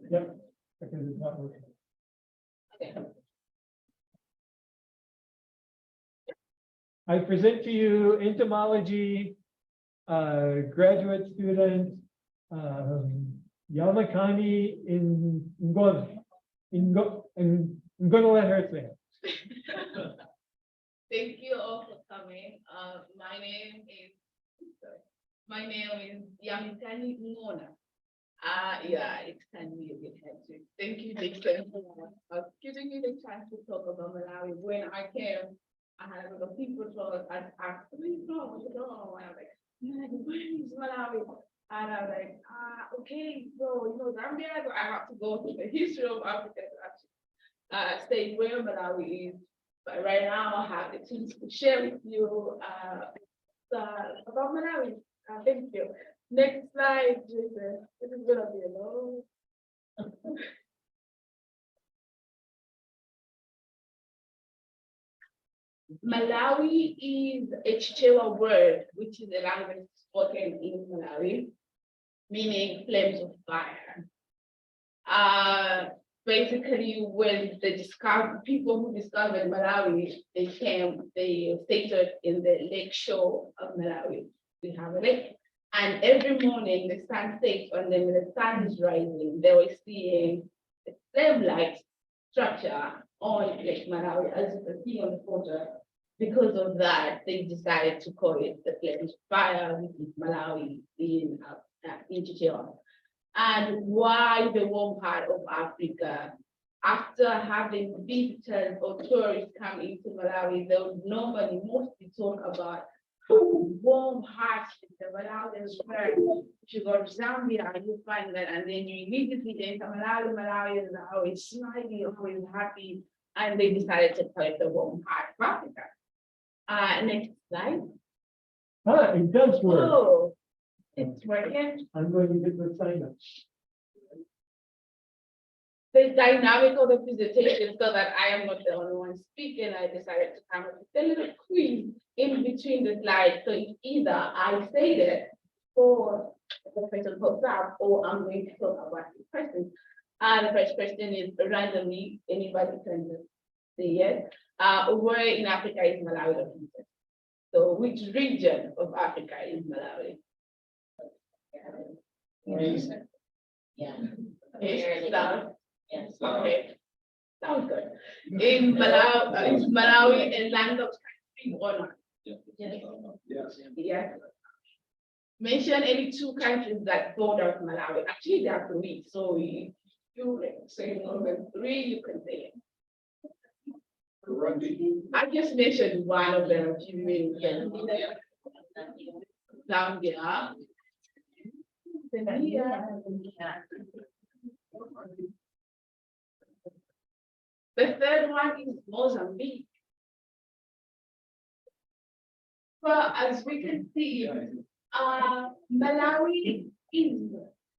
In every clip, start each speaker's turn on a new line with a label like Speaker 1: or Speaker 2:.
Speaker 1: Yep, because it's not working.
Speaker 2: Okay.
Speaker 1: I present to you entomology graduate student Yamikani Ng'ona. I'm going to let her say it.
Speaker 2: Thank you all for coming. My name is Yamikani Ng'ona. Yeah, it can be a bit hectic. Thank you, Michel, for giving me the chance to talk about Malawi. When I came, I had a lot of people told us, asked me, no, and I was like, where is Malawi? And I was like, okay, so Zambia, so I have to go to the history of Africa to actually state where Malawi is. But right now, I have the things to share with you about Malawi. Thank you. Next slide, Jason. This is gonna be a long. Malawi is a Chichewa word, which is a language spoken in Malawi, meaning flames of fire. Basically, when the people who discovered Malawi, they settled in the lake shore of Malawi. We have a lake. And every morning the sun sets, and then when the sun is rising, they were seeing a flame-like structure on Lake Malawi, as you can see on the photo. Because of that, they decided to call it the Flames of Fire, which is Malawi in Chichewa. And why the warm part of Africa? After having visitors or tourists come into Malawi, they would normally mostly talk about warm hearts, the Malawians were. If you go to Zambia, you find that, and then you immediately enter Malawi. Malawians are always smiling, always happy, and they decided to call it the warm heart of Africa. Next slide.
Speaker 1: It does work.
Speaker 2: Oh, it's working.
Speaker 1: I'm going to get the sign up.
Speaker 2: The dynamic of the presentation, so that I am not the only one speaking, I decided to come up with a little quiz in between the slides. So it's either I say it or the question pops up, or I'm going to talk about the questions. The first question is randomly, anybody can just say yes. Where in Africa is Malawi located? So which region of Africa is Malawi?
Speaker 3: Yeah.
Speaker 2: South.
Speaker 3: Yes.
Speaker 2: Okay. Sounds good. In Malawi, is Malawi a landlocked country or not?
Speaker 3: Yes.
Speaker 2: Yes. Mention any two countries that border Malawi. Actually, there are three. So if you say more than three, you can say it. I just mentioned one of them. Zambia. The third one is Mozambique. Well, as we can see, Malawi is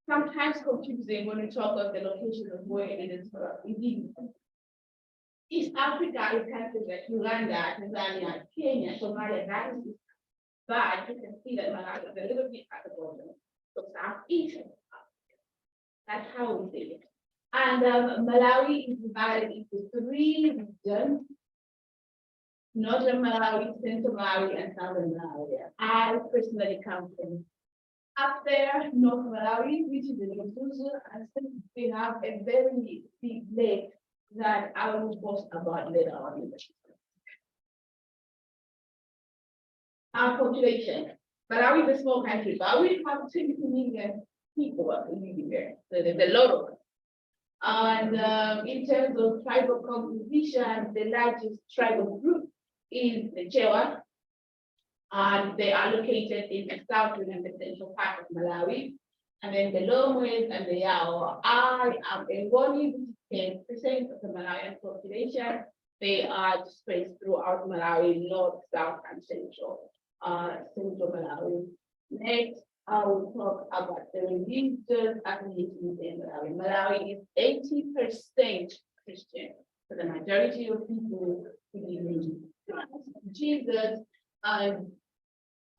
Speaker 2: sometimes confusing when we talk of the location of where it is. East Africa is countries like Uganda, Tanzania, Kenya, Somalia, that is, but you can see that Malawi is a little bit at the bottom. So Southeast Africa. That's how we say it. And Malawi is divided into three regions: Northern Malawi, Central Malawi, and Southern Malawi. I personally come from up there, North Malawi, which is in Isuzu, and we have a very big lake that I will post about later on. Our population. Malawi is a small country, but we have 20 million people living there. So there's a lot of us. And in terms of tribal composition, the largest tribal group is the Chewa, and they are located in the southern and the central part of Malawi. And then the Lomwes and the Yao are a 10% of the Malawian population. They are dispersed throughout Malawi, north, south, and central Malawi. Next, I will talk about the religious affiliations in Malawi. Malawi is 80% Christian. So the majority of people believe in Jesus.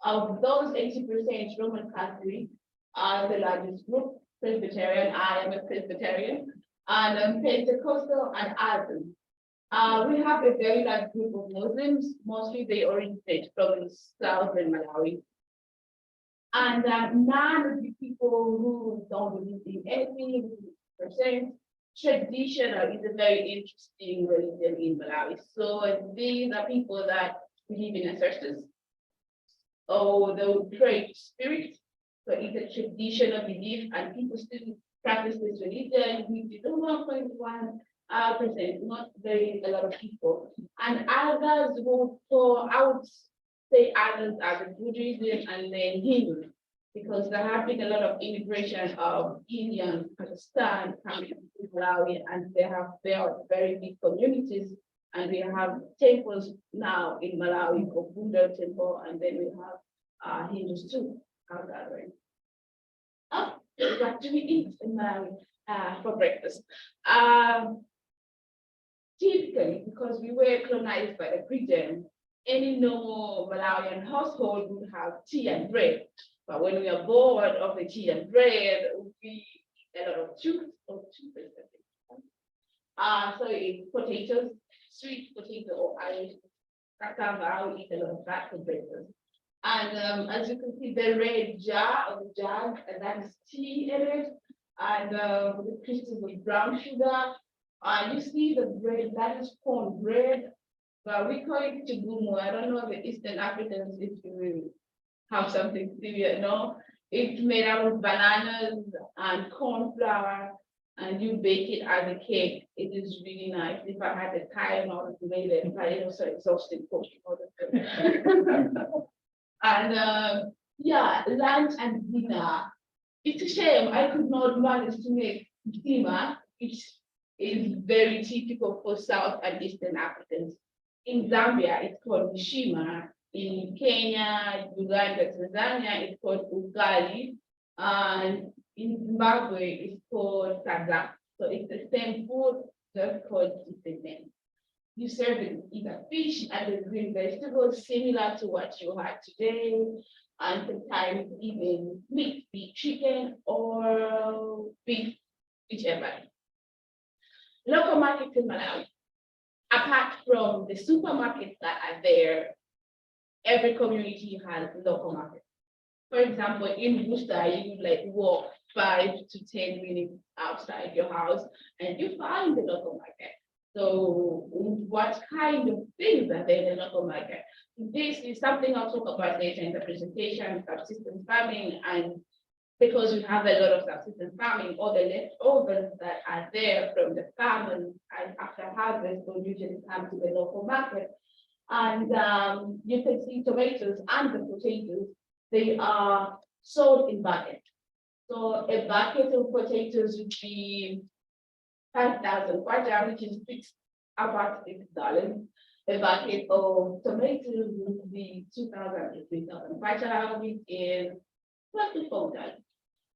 Speaker 2: Of those 80%, Roman Catholic are the largest group. Presbyterian. I am a Presbyterian, and Pentecostal and Arab. We have a very large group of Muslims. Mostly they originate from southern Malawi. And none of the people who don't believe in anything, percent traditional is a very interesting religion in Malawi. So these are people that believe in ancestors, or they would pray to spirit. So it's a traditional belief, and people still practice this religion with the 1.1%, not very a lot of people. And others would for I would say others are the Buddhism and then Hindu, because there have been a lot of immigration of Indian, Pakistan coming to Malawi, and they are very big communities. And we have temples now in Malawi for Buddha temple, and then we have Hindus too. Gathering. Oh, what do we eat in Malawi for breakfast? Typically, because we were colonized by the Britain, any normal Malawian household would have tea and bread. But when we are bored of the tea and bread, we eat a lot of soup or soup. So it's potatoes, sweet potato or Irish cassava. We eat a lot of that for breakfast. And as you can see, the red jar or the jug, and that is tea in it, and the crystals of brown sugar. You see the bread, that is corn bread, but we call it chigumu. I don't know the Eastern Africans if you will have something similar. No, it's made out of bananas and corn flour, and you bake it as a cake. It is really nice. If I had the time, I would have made it, but it was so exhausting cooking all the time. And yeah, lunch and dinner. It's a shame I could not manage to make dinner, which is very typical for South and Eastern Africans. In Zambia, it's called Shima. In Kenya, Uganda, Tanzania, it's called ugali. And in Zimbabwe, it's called saga. So it's the same food, just called different names. You serve it either fish and the green vegetables, similar to what you had today, and sometimes even meat, be chicken or beef, whichever. Local markets in Malawi, apart from the supermarkets that are there, every community has local markets. For example, in Worcester, you would like walk 5 to 10 minutes outside your house and you find the local market. So what kind of things are there in the local market? This is something I'll talk about later in the presentation, subsistence farming, and because we have a lot of subsistence farming, all the leftovers that are there from the farmers and after harvest will usually come to the local market. And you can see tomatoes and the potatoes, they are sold in buckets. So a bucket of potatoes would be 5,000 kwacha, which is about $6. A bucket of tomatoes would be 2,000 to 3,000 kwacha, which is close to $4.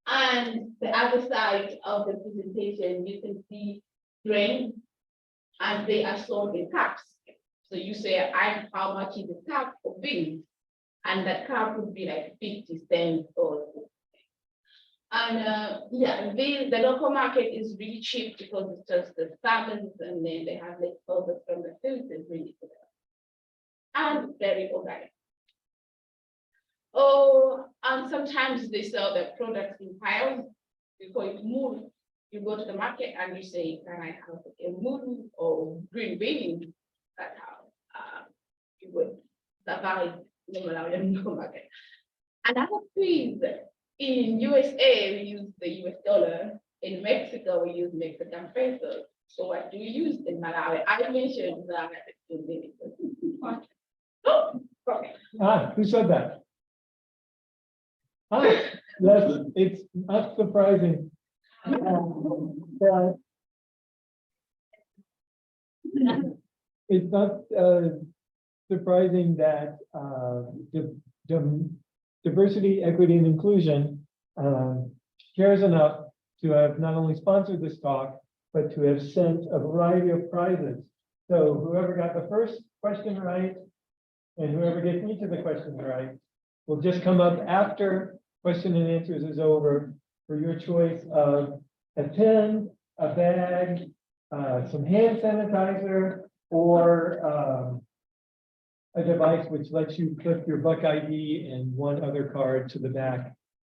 Speaker 2: And the other side of the presentation, you can see grain, and they are sold in cups. So you say, how much is a cup of beans? And that cup would be like 50 cents or. And yeah, the local market is really cheap because it's just the farmers, and then they have leftovers from the food and bring it to them. And very organic. Oh, and sometimes they sell their products in piles. You call it mood. You go to the market and you say, can I have a mood or green beans? That's how you would survive in the Malawian local market. Another thing, in USA, we use the US dollar. In Mexico, we use Mexican peso. So what do you use in Malawi? I mentioned that. Oh, okay.
Speaker 1: Who said that? Yes, it's not surprising. It's not surprising that diversity, equity, and inclusion cares enough to have not only sponsored this talk, but to have sent a variety of prizes. So whoever got the first question right, and whoever gets each of the questions right, will just come up after question and answers is over for your choice of a pen, a bag, some hand sanitizer, or a device which lets you clip your Buck ID and one other card to the back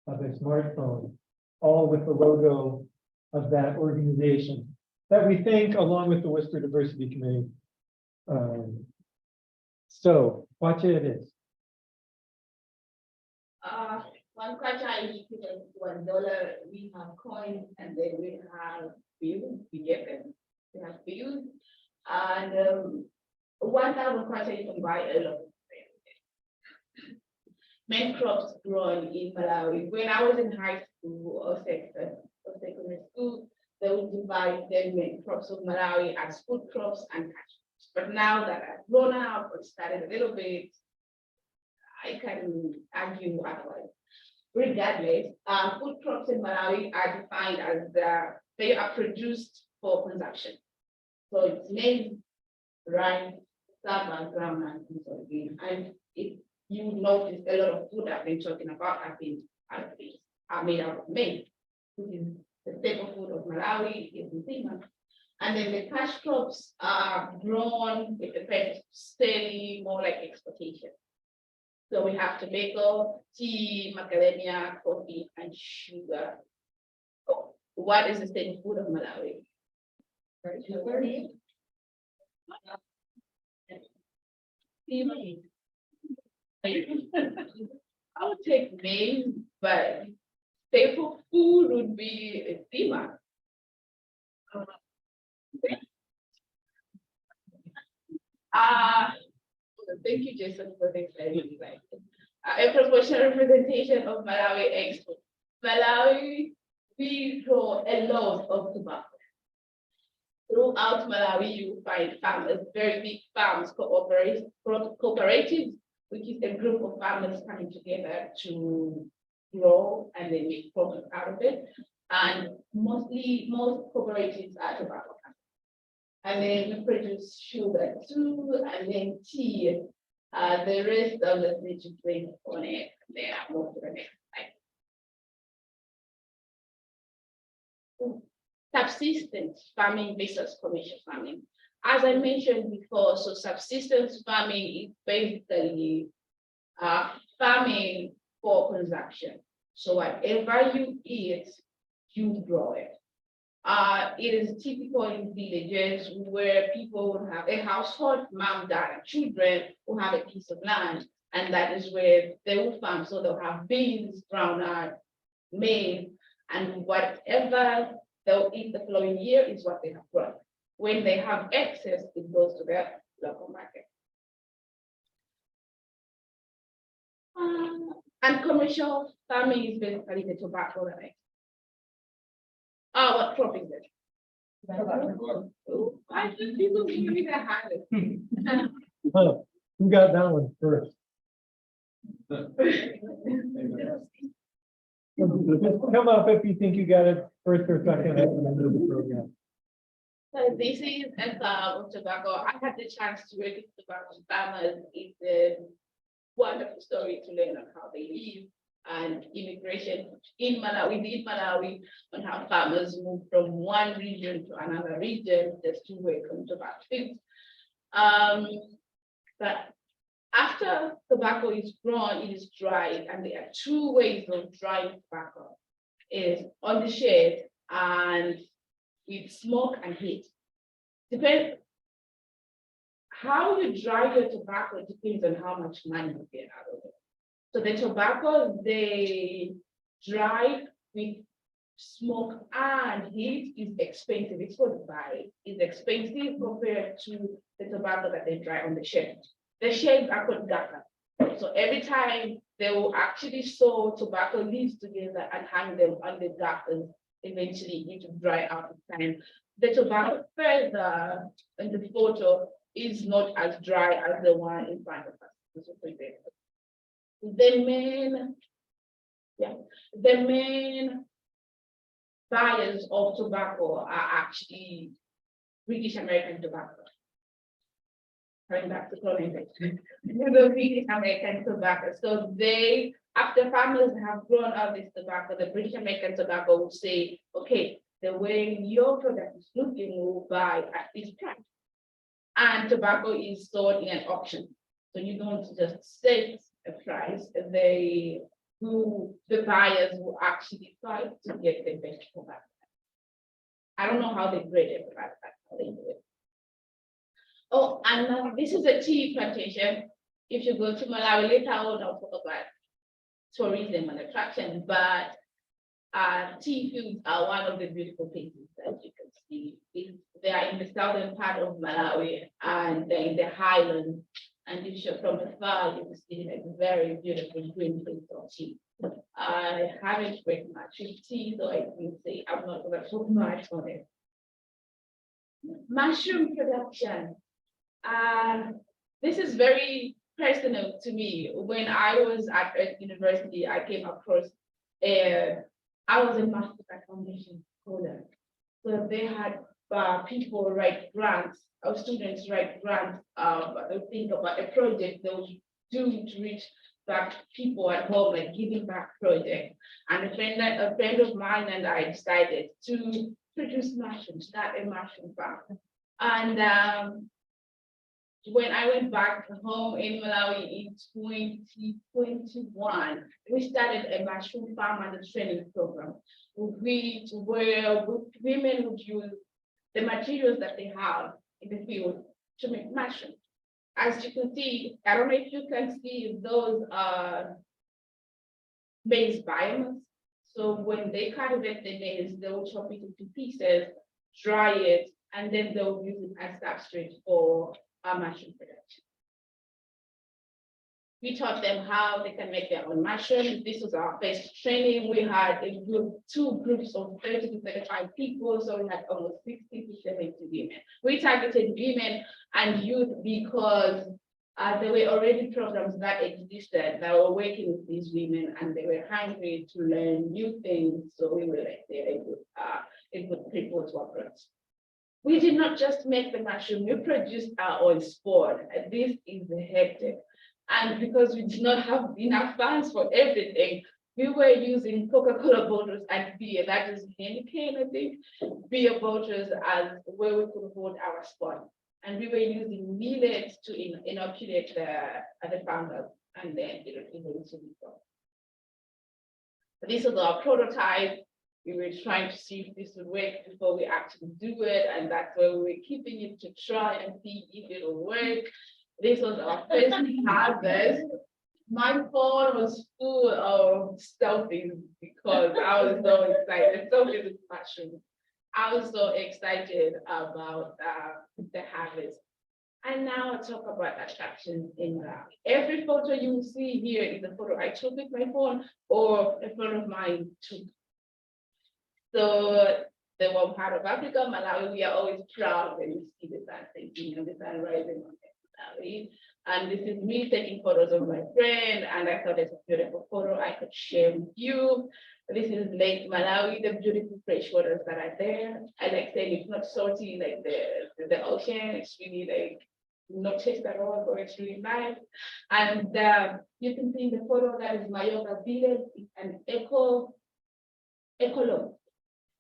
Speaker 1: of a smartphone, all with the logo of that organization that we think, along with the Worcester Diversity Committee. So watch it.
Speaker 2: One kwacha is equivalent to $1. We have coins, and then we have bills. We get them. We have bills, and 1,000 kwacha you can buy a lot of things. Main crops grown in Malawi. When I was in high school or secondary school, they would divide their main crops of Malawi as food crops and cash crops. But now that I've grown up or studied a little bit, I can argue otherwise. Regardless, food crops in Malawi are defined as they are produced for consumption. So it's maize, rice, saba, groundnut, and soybean. And if you notice, a lot of food I've been talking about are made out of maize, which is the staple food of Malawi, is Nzima. And then the cash crops are grown with the purpose of selling, more like exportation. So we have tobacco, tea, macadamia, coffee, and sugar. Oh, what is the staple food of Malawi? I would take maize, but staple food would be a steamer. Thank you, Jason, for this. I really like it. A proportional representation of Malawi export. Malawi, we grow a lot of tobacco. Throughout Malawi, you find farmers, very big farms, cooperatives, which is a group of farmers coming together to grow and then make profit out of it. And most cooperatives are tobacco. And then we produce sugar too, and then tea. The rest of the need to play on it. Then I move to the next slide. Subsistence farming versus commercial farming. As I mentioned before, so subsistence farming is basically farming for consumption. So whatever you eat, you grow it. It is typical in villages where people will have a household, mom, dad, and children who have a piece of land, and that is where they will farm. So they'll have beans, groundnut, maize, and whatever they'll eat the following year is what they have grown. When they have excess, it goes to their local market. And commercial farming is basically the tobacco that what crop is it? I think people give me the hand.
Speaker 1: Oh, who got that one first? Come up if you think you got it first or second at the end of the program.
Speaker 2: So this is a farm of tobacco. I had the chance to work with tobacco farmers. It's a wonderful story to learn on how they live and immigration in Malawi, on how farmers move from one region to another region just to work on tobacco fields. But after tobacco is grown, it is dried, and there are two ways of drying tobacco: is on the shed and with smoke and heat. Depends how you dry your tobacco, depends on how much money you get out of it. So the tobacco they dry with smoke and heat is expensive. It's what to buy. It's expensive compared to the tobacco that they dry on the shed. The sheds are called gaka. So every time they will actually sew tobacco leaves together and hang them on the gakas. Eventually it will dry out of time. The tobacco further in the photo is not as dry as the one in front of us. The main buyers of tobacco are actually British American tobacco. Going back to colonization, the British American tobacco. So they, after farmers have grown all this tobacco, the British American tobacco will say, okay, the way your product is looking, will buy at this price. And tobacco is sold in an auction. So you don't just set a price, the buyers will actually try to get the best tobacco. I don't know how they grade it, but that's how they do it. Oh, and this is a tea plantation. If you go to Malawi later on, I'll talk about tourism and attraction, but tea fields are one of the beautiful places that you can see. They are in the southern part of Malawi and they're in the highlands. And if you're from afar, you can see like very beautiful green fields of tea. I haven't read much with tea, so I can say I'm not going to talk much on it. Mushroom production. This is very personal to me. When I was at university, I came across I was a master foundation holder. So they had people write grants, our students write grants, they think about a project they would do to reach back people at home, like giving back project. And a friend of mine and I decided to produce mushrooms, start a mushroom farm. And when I went back home in Malawi in 2021, we started a mushroom farm and a training program, where women would use the materials that they have in the field to make mushrooms. As you can see, I don't know if you can see those maize biomass. So when they cultivate the maize, they will chop it into pieces, dry it, and then they'll use it as substrate for mushroom production. We taught them how they can make their own mushrooms. This was our first training. We had two groups of 30 to 35 people, so we had almost 60 to 70 women. We targeted women and youth because there were already programs that existed that were working with these women, and they were hungry to learn new things. So we were like, they're a good people to approach. We did not just make the mushroom, we produced our own sport. This is hectic. And because we did not have enough funds for everything, we were using Coca-Cola bottles and beer. That is Yamikani, I think, beer bottles as where we could hold our sport. And we were using millets to inoculate the fungus, and then it was to be gone. This was our prototype. We were trying to see if this would work before we actually do it, and that's why we were keeping it to try and see if it will work. This was our first harvest. My phone was full of selfies because I was so excited. Selfies with mushrooms. I was so excited about the harvest. And now I'll talk about attractions in Malawi. Every photo you will see here is a photo I took with my phone or a friend of mine took. So the one part of Africa, Malawi, we are always proud when we see the sun setting and the sun rising on Malawi. And this is me taking photos of my friend, and I thought it's a beautiful photo I could share with you. This is Lake Malawi, the beautiful fresh waters that are there. I like saying it's not salty like the ocean, it's really like no taste at all, but it's really nice. And you can see in the photo that is my yoga village. It's an ecolo.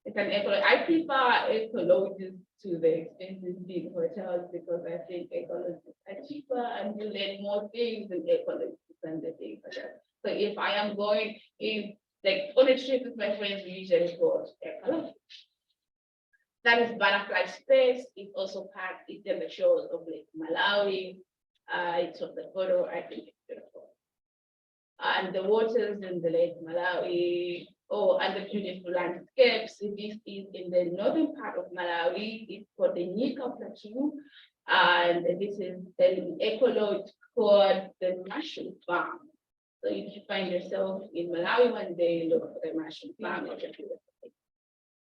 Speaker 2: It's an ecolo. I prefer ecologies to the expensive big hotels because I think ecologies are cheaper and you learn more things in ecologies than the big hotels. So if I am going in like on a trip with my friends, we usually go to ecology. That is butterfly space. It's also packed. It's in the shores of Lake Malawi. I took the photo. I think it's beautiful. And the waters in the Lake Malawi. Oh, and the beautiful landscapes. This is in the northern part of Malawi. It's called the Nika Plateau. And this is the ecology called the mushroom farm. So if you find yourself in Malawi one day, look for the mushroom farm.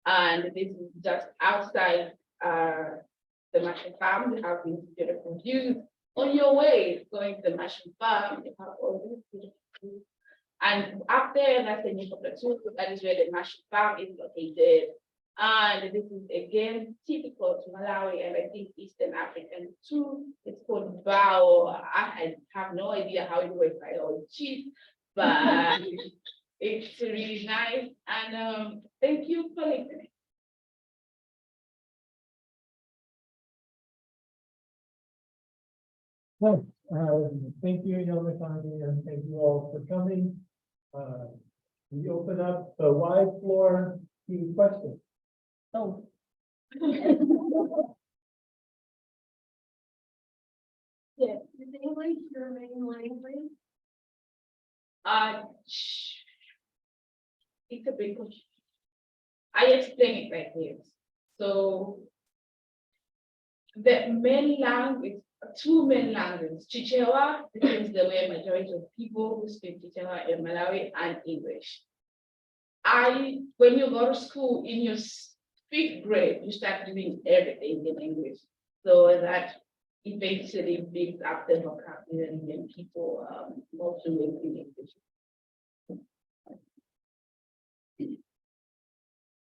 Speaker 2: And this is just outside the mushroom farm. We have these beautiful views. On your way going to the mushroom farm, you have all these beautiful views. And up there, that's the Nika Plateau. That is where the mushroom farm is located. And this is again typical to Malawi and I think Eastern African too. It's called bao. I have no idea how it works. I always cheat, but it's really nice. And thank you for listening.
Speaker 1: Well, thank you, Yamikani, and thank you all for coming. We open up the wide floor to questions.
Speaker 3: Oh.
Speaker 2: Yeah.
Speaker 3: Is English your main language?
Speaker 2: It's a big question. I explain it like this. So the main language, two main languages, Chichewa, because the way majority of people who speak Chichewa in Malawi, and English. When you go to school in your 5th grade, you start doing everything in English. So that eventually builds up the vocabulary and people more fluent in English.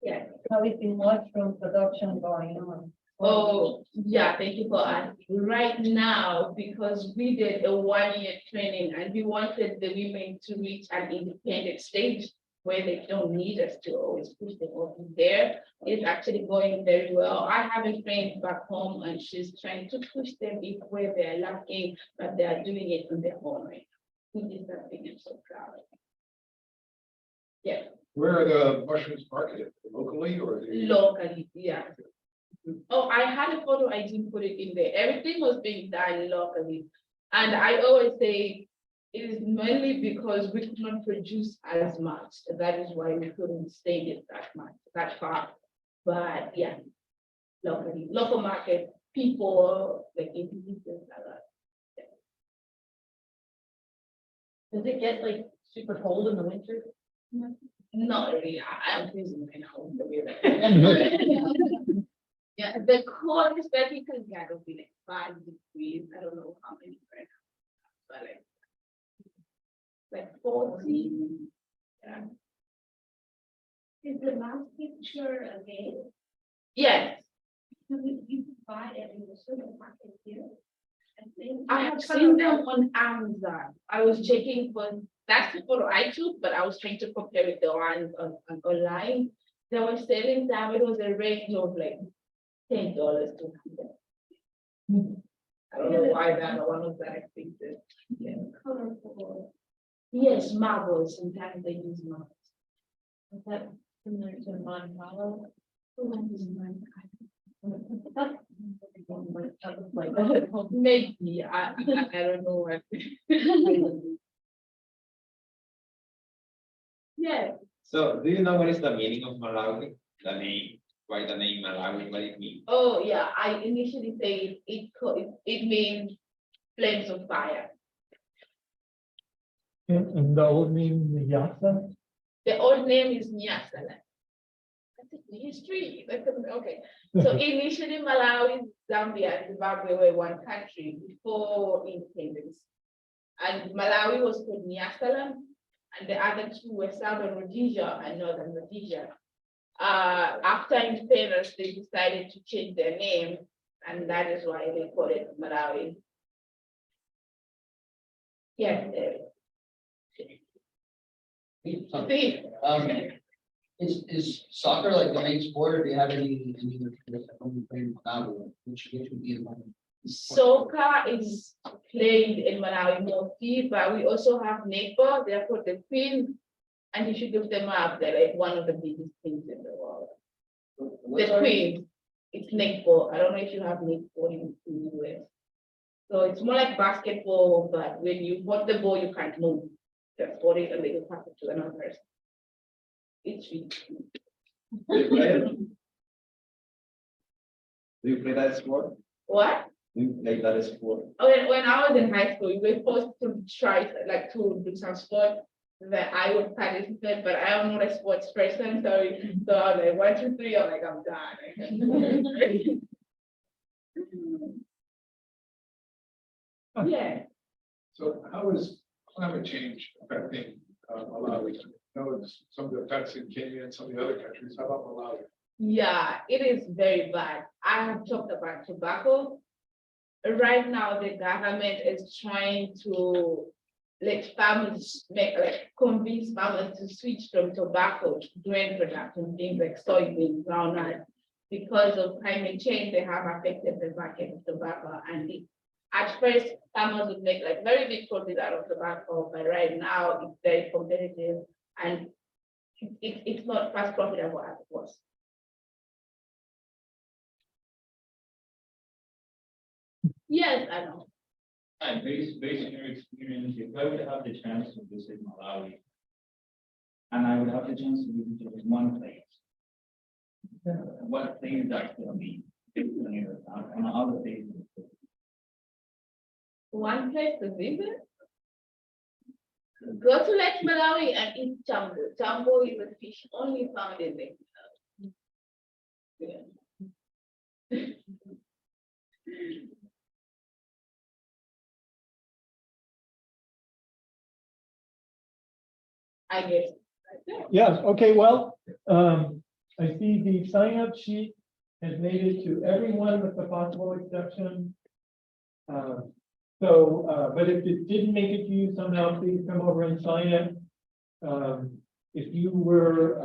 Speaker 2: Yeah.
Speaker 3: How is the mushroom production going on?
Speaker 2: Oh, yeah, thank you for asking. Right now, because we did a 1-year training and we wanted the women to reach an independent stage where they don't need us to always push them over there. It's actually going very well. I have a friend back home and she's trying to push them if where they're lacking, but they are doing it on their own right now. Which is something I'm so proud of. Yeah.
Speaker 4: Where are the mushrooms marketed? Locally or?
Speaker 2: Locally, yeah. Oh, I had a photo, I didn't put it in there. Everything was being done locally. And I always say it is mainly because we could not produce as much. That is why we couldn't stage it that far. But yeah, locally, local market, people like individuals like that.
Speaker 3: Does it get like super cold in the winter?
Speaker 2: Not really. I'm freezing right now. The way that- Yeah, the coldest that we can get will be like 5 degrees. I don't know how many right now, but like 40. Yeah.
Speaker 3: Is the last picture again?
Speaker 2: Yes,
Speaker 3: You can buy it in the supermarket here.
Speaker 2: I have seen them on Amazon. I was checking for that's the photo I took, but I was trying to compare with the ones on online. They were selling them. It was a range of like $10 to $100. I don't know why that one was that expensive. Yeah.
Speaker 3: Colorful.
Speaker 2: Yes, marbles. Sometimes they use marbles.
Speaker 3: Is that similar to Montalvo?
Speaker 2: Maybe I don't know what. Yeah.
Speaker 5: So do you know what is the meaning of Malawi? The name, why the name Malawi, what it means?
Speaker 2: Oh yeah. I initially say it means flames of fire.
Speaker 1: And the old name, Yasa?
Speaker 2: The old name is Nyasala. That's the history. Okay. So initially Malawi, Zambia, and Zimbabwe were one country before independence. And Malawi was called Nyasaland, and the other two were Southern Rhodesia and Northern Rhodesia. After independence, they decided to change their name, and that is why they call it Malawi. Yes. See,
Speaker 6: Is soccer like the main sport, or do you have any which would be the
Speaker 2: soccer is played in Malawi mostly, but we also have netball. They're called the Queens, and you should look them up. They're like one of the biggest things in the world. The Queens, it's netball. I don't know if you have netball in the US. So it's more like basketball, but when you hold the ball, you can't move. Just hold it and then you pass it to another person. It's really cool.
Speaker 5: Do you play that sport?
Speaker 2: What?
Speaker 5: Do you play that sport?
Speaker 2: Oh, when I was in high school, we were forced to try like to do some sport that I would participate, but I am not a sports person, so I was like 1, 2, 3, I'm like, I'm done. Yeah.
Speaker 4: So how is climate change affecting Malawi? I know some of the effects in Kenya and some of the other countries. How about Malawi?
Speaker 2: Yeah, it is very bad. I have talked about tobacco. Right now, the government is trying to let farmers convince farmers to switch from tobacco to grain production, things like soybean, groundnut. Because of climate change, they have affected the market of tobacco. And at first, farmers would make like very big profit out of tobacco, but right now it's very competitive and it's not as profitable as it was. Yes, I know.
Speaker 7: And based on your experience, if I would have the chance to visit Malawi, and I would have the chance to visit just one place, what place that will be different on other places?
Speaker 2: One place to visit. Go to Lake Malawi and eat jambo. Jambo is a fish only found in Lake Malawi. Yeah. I guess.
Speaker 1: Yes, okay, well, I see the sign-up sheet has made it to everyone with the possible exception. But if it didn't make it to you somehow, please come over and sign it. If you were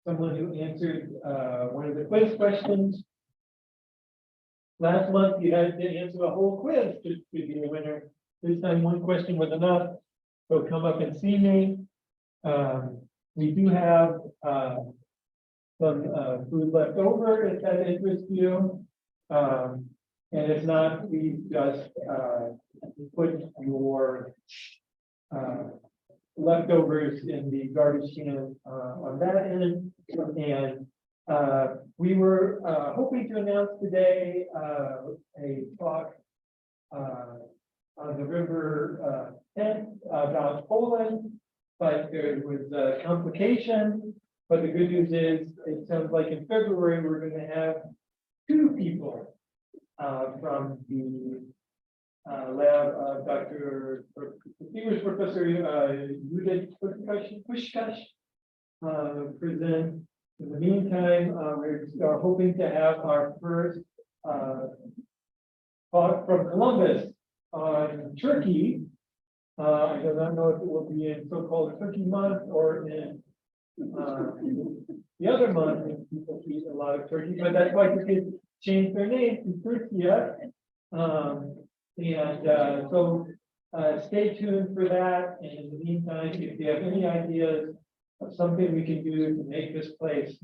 Speaker 1: someone who answered one of the quiz questions last month, you had to answer a whole quiz to be a winner. This time, one question was enough. So come up and see me. We do have some food left over if that interests you. And if not, we just put your leftovers in the garbage can on that end. And we were hoping to announce today a talk on November 10th about Poland, but there was a complication. But the good news is, it sounds like in February, we're going to have 2 people from the lab of Dr. Distinguished Professor Judith Pushkash present. In the meantime, we are hoping to have our first talk from Columbus on Turkey. I do not know if it will be in so-called Turkey month or in the other month when people eat a lot of turkey, but that's why Turkey changed their name to Turkey. So stay tuned for that. And in the meantime, if you have any ideas of something we can do to make this place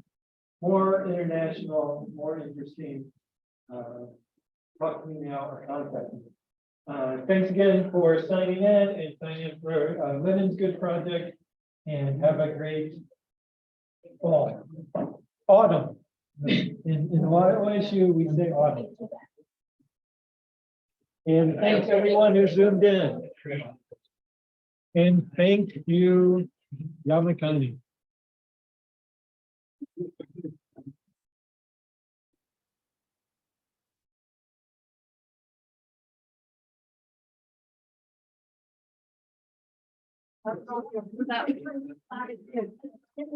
Speaker 1: more international, more interesting, talk to me now or contact me. Thanks again for signing in and signing in for Lennon's Good Project, and have a great fall, autumn. In OSU, we say autumn. And thanks everyone who zoomed in. And thank you, Yamikani.
Speaker 3: That was